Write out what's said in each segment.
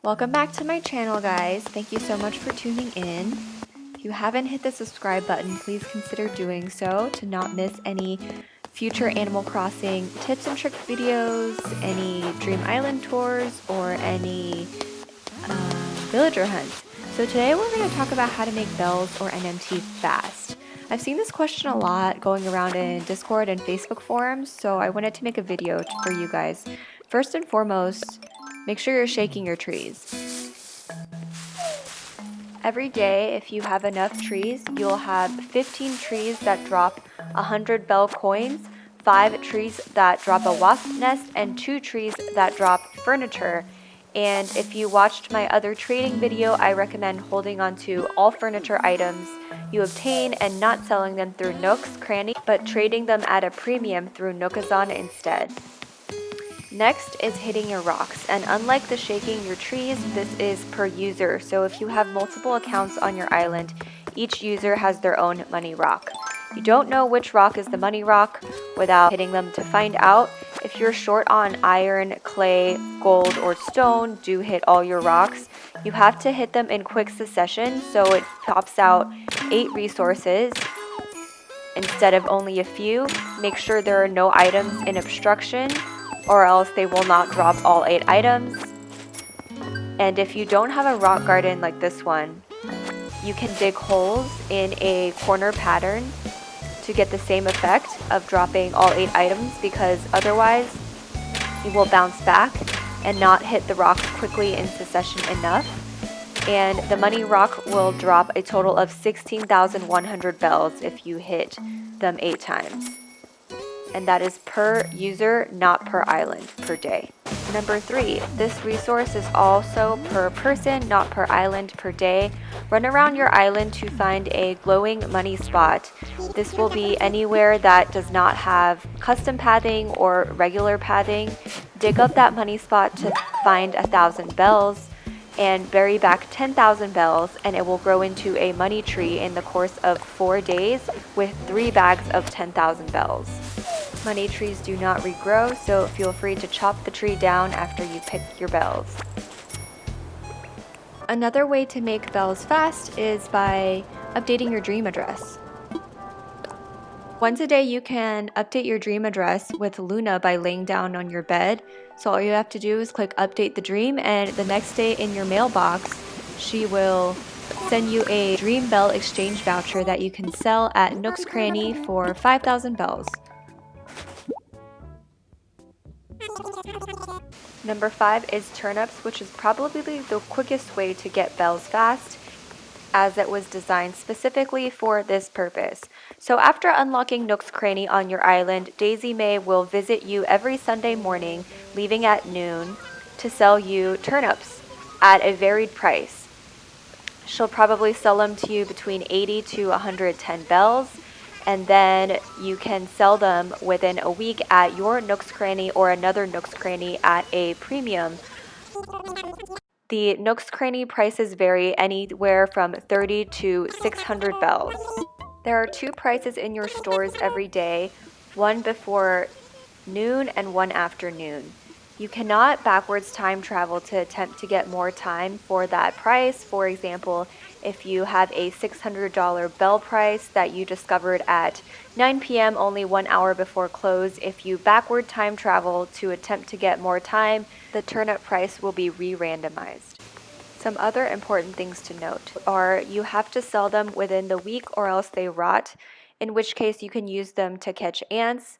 Welcome back to my channel, guys. Thank you so much for tuning in. If you haven't hit the subscribe button, please consider doing so to not miss any future Animal Crossing tips and tricks videos, any Dream Island tours, or any villager hunts. So today we're going to talk about how to make bells or NMT fast. I've seen this question a lot going around in Discord and Facebook forums, so I wanted to make a video for you guys. First and foremost, make sure you're shaking your trees. Every day, if you have enough trees, you'll have 15 trees that drop 100 bell coins, 5 trees that drop a wasp nest, and 2 trees that drop furniture. And if you watched my other trading video, I recommend holding on to all furniture items you obtain and not selling them through Nook's Cranny, but trading them at a premium through Nookazon instead. Next is hitting your rocks, and unlike the shaking your trees, this is per user. So if you have multiple accounts on your island, each user has their own money rock. You don't know which rock is the money rock without hitting them to find out. If you're short on iron, clay, gold, or stone, do hit all your rocks. You have to hit them in quick succession, so it pops out 8 resources instead of only a few. Make sure there are no items in obstruction, or else they will not drop all 8 items. And if you don't have a rock garden like this one, you can dig holes in a corner pattern to get the same effect of dropping all 8 items, because otherwise you will bounce back and not hit the rocks quickly in succession enough. And the money rock will drop a total of 16,100 bells if you hit them 8 times. And that is per user, not per island, per day. Number 3, this resource is also per person, not per island, per day. Run around your island to find a glowing money spot. This will be anywhere that does not have custom pathing or regular pathing. Dig up that money spot to find 1,000 bells and bury back 10,000 bells, and it will grow into a money tree in the course of 4 days with 3 bags of 10,000 bells. Money trees do not regrow, so feel free to chop the tree down after you pick your bells. Another way to make bells fast is by updating your dream address. Once a day you can update your dream address with Luna by laying down on your bed. So all you have to do is click update the dream, and the next day in your mailbox she will send you a dream bell exchange voucher that you can sell at Nook's Cranny for 5,000 bells. Number 5 is turnips, which is probably the quickest way to get bells fast, as it was designed specifically for this purpose. So after unlocking Nook's Cranny on your island, Daisy May will visit you every Sunday morning, leaving at noon, to sell you turnips at a varied price. She'll probably sell them to you between 80 to 110 bells, and then you can sell them within a week at your Nook's Cranny or another Nook's Cranny at a premium. The Nook's Cranny prices vary anywhere from 30 to 600 bells. There are 2 prices in your stores every day, one before noon and one after noon. You cannot backwards time travel to attempt to get more time for that price. For example, if you have a $600 bell price that you discovered at 9 p.m. only 1 hour before close, if you backward time travel to attempt to get more time, the turnip price will be re-randomized. Some other important things to note are you have to sell them within the week or else they rot, in which case you can use them to catch ants.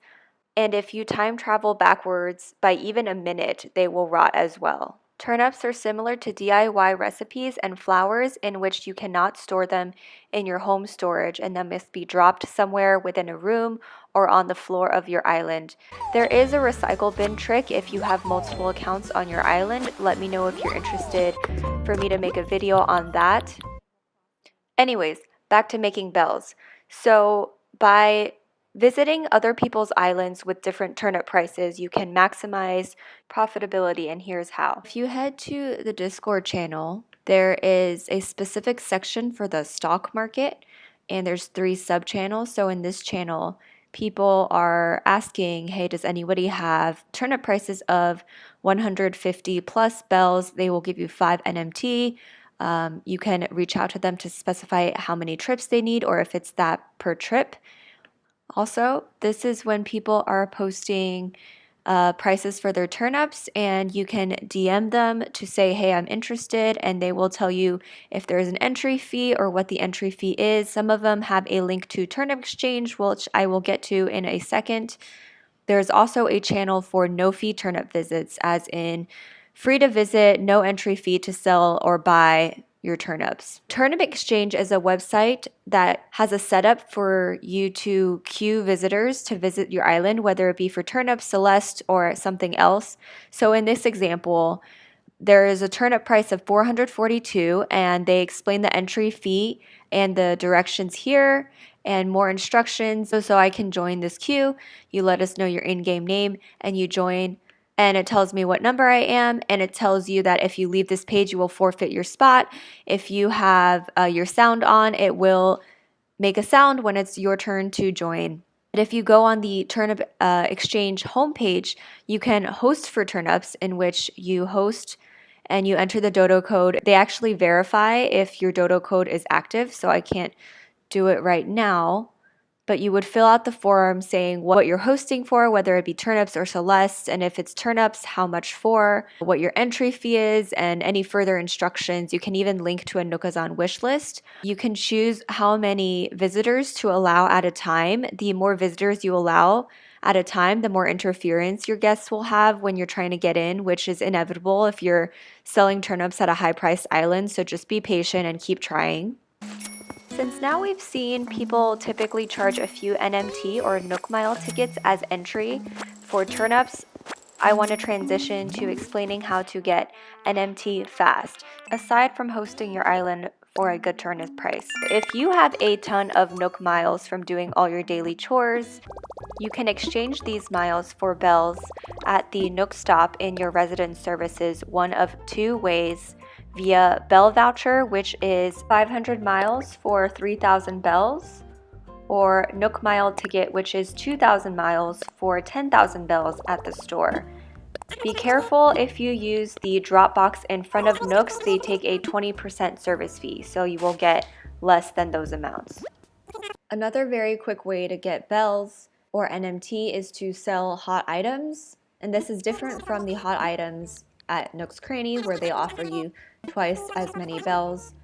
And if you time travel backwards by even a minute, they will rot as well. Turnips are similar to DIY recipes and flowers, in which you cannot store them in your home storage, and they must be dropped somewhere within a room or on the floor of your island. There is a recycle bin trick if you have multiple accounts on your island. Let me know if you're interested for me to make a video on that. Anyways, back to making bells. So by visiting other people's islands with different turnip prices, you can maximize profitability, and here's how. If you head to the Discord channel, there is a specific section for the stock market, and there's 3 sub-channels. So in this channel, people are asking, hey, does anybody have turnip prices of 150 plus bells? They will give you 5 NMT. You can reach out to them to specify how many trips they need or if it's that per trip. Also, this is when people are posting prices for their turnips, and you can DM them to say, hey, I'm interested, and they will tell you if there's an entry fee or what the entry fee is. Some of them have a link to Turnip Exchange, which I will get to in a second. There's also a channel for no fee turnip visits, as in free to visit, no entry fee to sell or buy your turnips. Turnip Exchange is a website that has a setup for you to queue visitors to visit your island, whether it be for turnips, Celeste, or something else. So in this example, there is a turnip price of $442, and they explain the entry fee and the directions here and more instructions. So I can join this queue. You let us know your in-game name and you join, and it tells me what number I am, and it tells you that if you leave this page, you will forfeit your spot. If you have your sound on, it will make a sound when it's your turn to join. But if you go on the Turnip Exchange homepage, you can host for turnips, in which you host and you enter the dodo code. They actually verify if your dodo code is active, so I can't do it right now. But you would fill out the form saying what you're hosting for, whether it be turnips or Celeste, and if it's turnips, how much for, what your entry fee is, and any further instructions. You can even link to a Nookazon wish list. You can choose how many visitors to allow at a time. The more visitors you allow at a time, the more interference your guests will have when you're trying to get in, which is inevitable if you're selling turnips at a high-priced island. So just be patient and keep trying. Since now we've seen people typically charge a few NMT or Nook Mile tickets as entry for turnips, I want to transition to explaining how to get NMT fast, aside from hosting your island for a good turnip price. If you have a ton of Nook miles from doing all your daily chores, you can exchange these miles for bells at the Nook stop in your resident services one of two ways: via bell voucher, which is 500 miles for 3,000 bells, or Nook Mile ticket, which is 2,000 miles for 10,000 bells at the store. Be careful if you use the drop box in front of Nooks. They take a 20% service fee, so you will get less than those amounts. Another very quick way to get bells or NMT is to sell hot items, and this is different from the hot items at Nook's Cranny, where they offer you twice as many bells.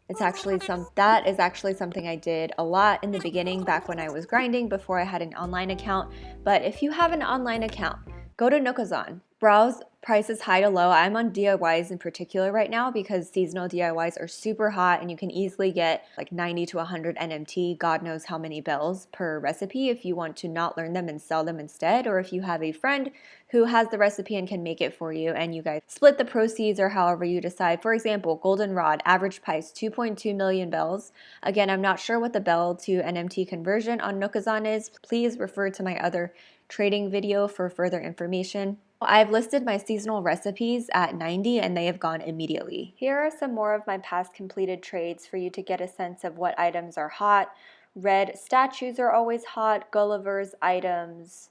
That is actually something I did a lot in the beginning, back when I was grinding before I had an online account. But if you have an online account, go to Nookazon, browse prices high to low. I'm on DIYs in particular right now because seasonal DIYs are super hot and you can easily get like 90 to 100 NMT, God knows how many bells per recipe, if you want to not learn them and sell them instead, or if you have a friend who has the recipe and can make it for you and you guys split the proceeds or however you decide. For example, goldenrod, average price 2.2 million bells. Again, I'm not sure what the bell to NMT conversion on Nookazon is. Please refer to my other trading video for further information. I've listed my seasonal recipes at 90 and they have gone immediately. Here are some more of my past completed trades for you to get a sense of what items are hot. Red statues are always hot, Gulliver's items,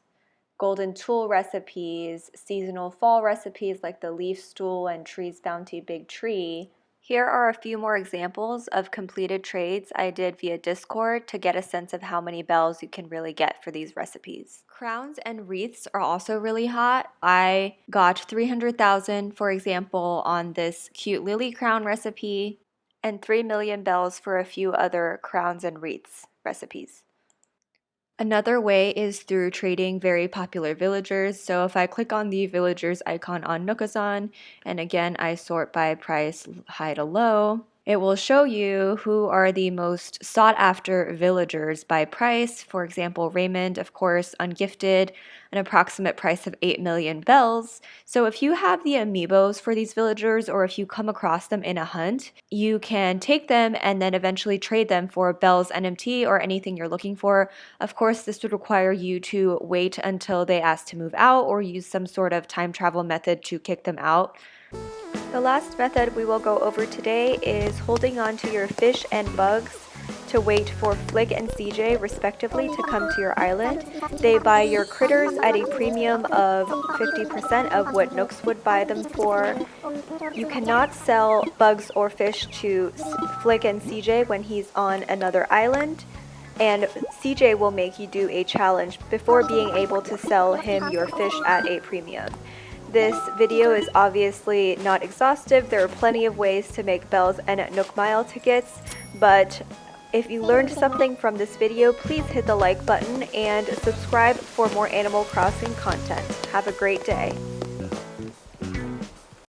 golden tool recipes, seasonal fall recipes like the leaf stool and Tree's Bounty Big Tree. Here are a few more examples of completed trades I did via Discord to get a sense of how many bells you can really get for these recipes. Crowns and wreaths are also really hot. I got 300,000, for example, on this cute lily crown recipe, and 3 million bells for a few other crowns and wreaths recipes. Another way is through trading very popular villagers. So if I click on the villagers icon on Nookazon, and again I sort by price high to low, it will show you who are the most sought after villagers by price. For example, Raymond, of course, ungifted, an approximate price of 8 million bells. So if you have the amiibos for these villagers, or if you come across them in a hunt, you can take them and then eventually trade them for bells, NMT, or anything you're looking for. Of course, this would require you to wait until they ask to move out or use some sort of time travel method to kick them out. The last method we will go over today is holding on to your fish and bugs to wait for Flick and CJ respectively to come to your island. They buy your critters at a premium of 50% of what Nooks would buy them for. You cannot sell bugs or fish to Flick and CJ when he's on another island, and CJ will make you do a challenge before being able to sell him your fish at a premium. This video is obviously not exhaustive. There are plenty of ways to make bells and Nook Mile tickets, but if you learned something from this video, please hit the like button and subscribe for more Animal Crossing content. Have a great day.